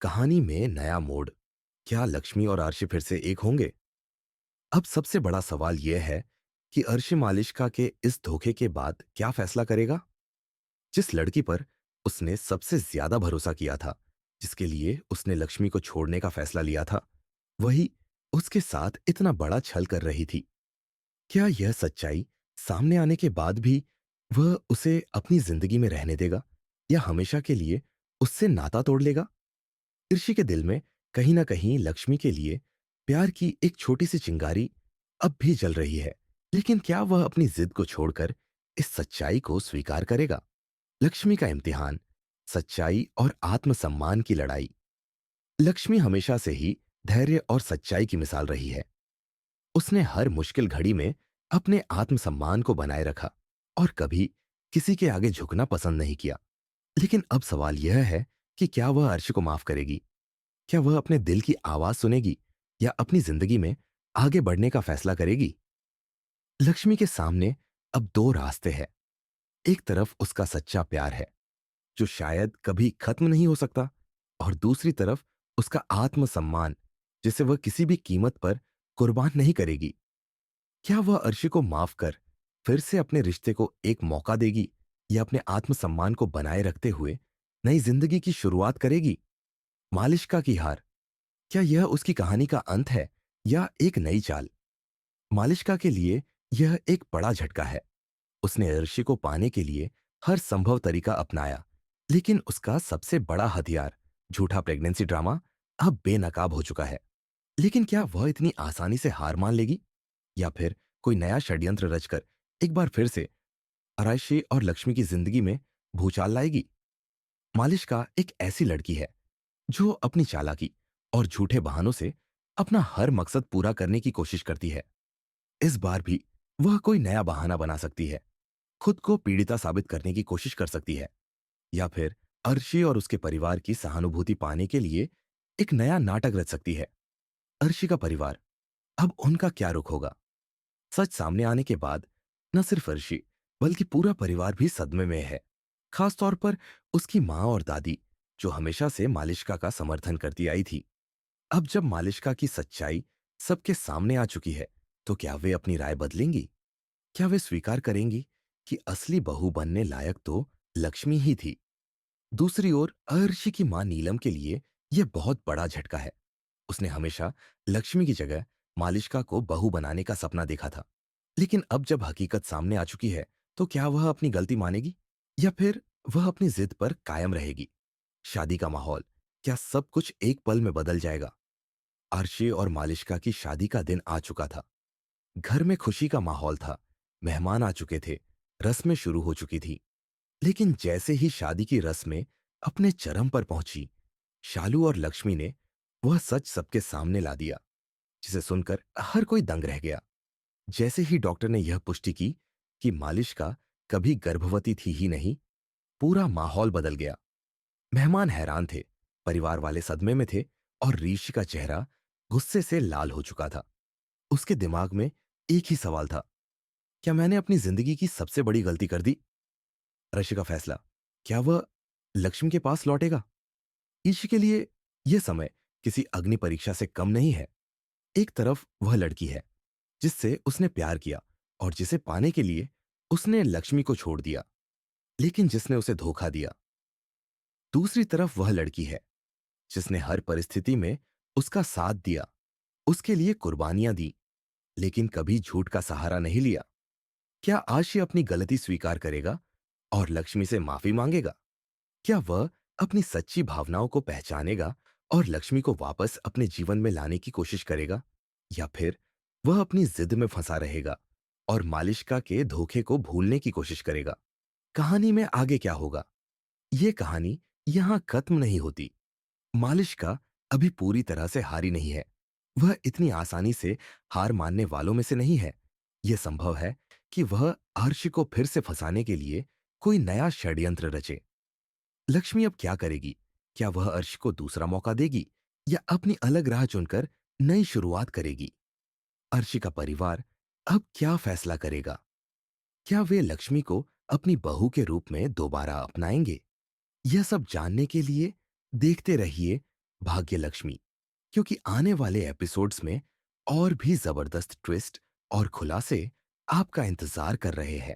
कहानी में नया मोड़। क्या लक्ष्मी और अर्शी फिर से एक होंगे? अब सबसे बड़ा सवाल यह है कि अर्शी मालिष्का के इस धोखे के बाद क्या फैसला करेगा। जिस लड़की पर उसने सबसे ज्यादा भरोसा किया था, जिसके लिए उसने लक्ष्मी को छोड़ने का फैसला लिया था, वही उसके साथ इतना बड़ा छल कर रही थी। क्या यह सच्चाई सामने आने के बाद भी वह उसे अपनी जिंदगी में रहने देगा, या हमेशा के लिए उससे नाता तोड़ लेगा? ऋषि के दिल में कहीं ना कहीं लक्ष्मी के लिए प्यार की एक छोटी सी चिंगारी अब भी जल रही है। लेकिन क्या वह अपनी जिद को छोड़कर इस सच्चाई को स्वीकार करेगा? लक्ष्मी का इम्तिहान, सच्चाई और आत्मसम्मान की लड़ाई। लक्ष्मी हमेशा से ही धैर्य और सच्चाई की मिसाल रही है। उसने हर मुश्किल घड़ी में अपने आत्मसम्मान को बनाए रखा और कभी किसी के आगे झुकना पसंद नहीं किया। लेकिन अब सवाल यह है कि क्या वह अर्श को माफ करेगी? क्या वह अपने दिल की आवाज सुनेगी, या अपनी जिंदगी में आगे बढ़ने का फैसला करेगी? लक्ष्मी के सामने अब दो रास्ते हैं। एक तरफ उसका सच्चा प्यार है, जो शायद कभी खत्म नहीं हो सकता, और दूसरी तरफ उसका आत्मसम्मान, जिसे वह किसी भी कीमत पर कुर्बान नहीं करेगी। क्या वह अर्शी को माफ कर फिर से अपने रिश्ते को एक मौका देगी, या अपने आत्मसम्मान को बनाए रखते हुए नई जिंदगी की शुरुआत करेगी? मालिष्का की हार, क्या यह उसकी कहानी का अंत है, या एक नई चाल? मालिष्का के लिए यह एक बड़ा झटका है। उसने अर्शी को पाने के लिए हर संभव तरीका अपनाया, लेकिन उसका सबसे बड़ा हथियार, झूठा प्रेगनेंसी ड्रामा, अब बेनकाब हो चुका है। लेकिन क्या वह इतनी आसानी से हार मान लेगी, या फिर कोई नया षड्यंत्र रचकर एक बार फिर से अर्शी और लक्ष्मी की जिंदगी में भूचाल लाएगी? मालिष्का एक ऐसी लड़की है जो अपनी चालाकी और झूठे बहानों से अपना हर मकसद पूरा करने की कोशिश करती है। इस बार भी वह कोई नया बहाना बना सकती है, खुद को पीड़िता साबित करने की कोशिश कर सकती है, या फिर अर्शी और उसके परिवार की सहानुभूति पाने के लिए एक नया नाटक रच सकती है। अर्शी का परिवार, अब उनका क्या रुख होगा? सच सामने आने के बाद न सिर्फ अर्शी, बल्कि पूरा परिवार भी सदमे में है। खासतौर पर उसकी माँ और दादी, जो हमेशा से मालिष्का का समर्थन करती आई थी। अब जब मालिष्का की सच्चाई सबके सामने आ चुकी है, तो क्या वे अपनी राय बदलेंगी? क्या वे स्वीकार करेंगी कि असली बहू बनने लायक तो लक्ष्मी ही थी? दूसरी ओर अर्शी की मां नीलम के लिए यह बहुत बड़ा झटका है। उसने हमेशा लक्ष्मी की जगह मालिष्का को बहू बनाने का सपना देखा था। लेकिन अब जब हकीकत सामने आ चुकी है, तो क्या वह अपनी गलती मानेगी, या फिर वह अपनी जिद पर कायम रहेगी? शादी का माहौल, क्या सब कुछ एक पल में बदल जाएगा? अर्शी और मालिष्का की शादी का दिन आ चुका था। घर में खुशी का माहौल था, मेहमान आ चुके थे, रस्में शुरू हो चुकी थी। लेकिन जैसे ही शादी की रस्में अपने चरम पर पहुंची, शालू और लक्ष्मी ने वह सच सबके सामने ला दिया, जिसे सुनकर हर कोई दंग रह गया। जैसे ही डॉक्टर ने यह पुष्टि की कि मालिष्का कभी गर्भवती थी ही नहीं, पूरा माहौल बदल गया। मेहमान हैरान थे, परिवार वाले सदमे में थे, और ऋषि का चेहरा गुस्से से लाल हो चुका था। उसके दिमाग में एक ही सवाल था: क्या मैंने अपनी जिंदगी की सबसे बड़ी गलती कर दी? ऋषि का फैसला, क्या वह लक्ष्मी के पास लौटेगा? ईश के लिए यह समय किसी अग्नि परीक्षा से कम नहीं है। एक तरफ वह लड़की है जिससे उसने प्यार किया, और जिसे पाने के लिए उसने लक्ष्मी को छोड़ दिया, लेकिन जिसने उसे धोखा दिया। दूसरी तरफ वह लड़की है जिसने हर परिस्थिति में उसका साथ दिया, उसके लिए कुर्बानियां दी, लेकिन कभी झूठ का सहारा नहीं लिया। क्या आज ये अपनी गलती स्वीकार करेगा और लक्ष्मी से माफी मांगेगा? क्या वह अपनी सच्ची भावनाओं को पहचानेगा और लक्ष्मी को वापस अपने जीवन में लाने की कोशिश करेगा, या फिर वह अपनी जिद में फंसा रहेगा और मालिष्का के धोखे को भूलने की कोशिश करेगा? कहानी में आगे क्या होगा? ये कहानी यहां खत्म नहीं होती। मालिष्का अभी पूरी तरह से हारी नहीं है। वह इतनी आसानी से हार मानने वालों में से नहीं है। यह संभव है कि वह अर्श को फिर से फंसाने के लिए कोई नया षड्यंत्र रचे। लक्ष्मी अब क्या करेगी? क्या वह अर्श को दूसरा मौका देगी, या अपनी अलग राह चुनकर नई शुरुआत करेगी? अर्शी का परिवार अब क्या फैसला करेगा? क्या वे लक्ष्मी को अपनी बहू के रूप में दोबारा अपनाएंगे? यह सब जानने के लिए देखते रहिए भाग्य लक्ष्मी, क्योंकि आने वाले एपिसोड्स में और भी जबरदस्त ट्विस्ट और खुलासे आपका इंतजार कर रहे हैं।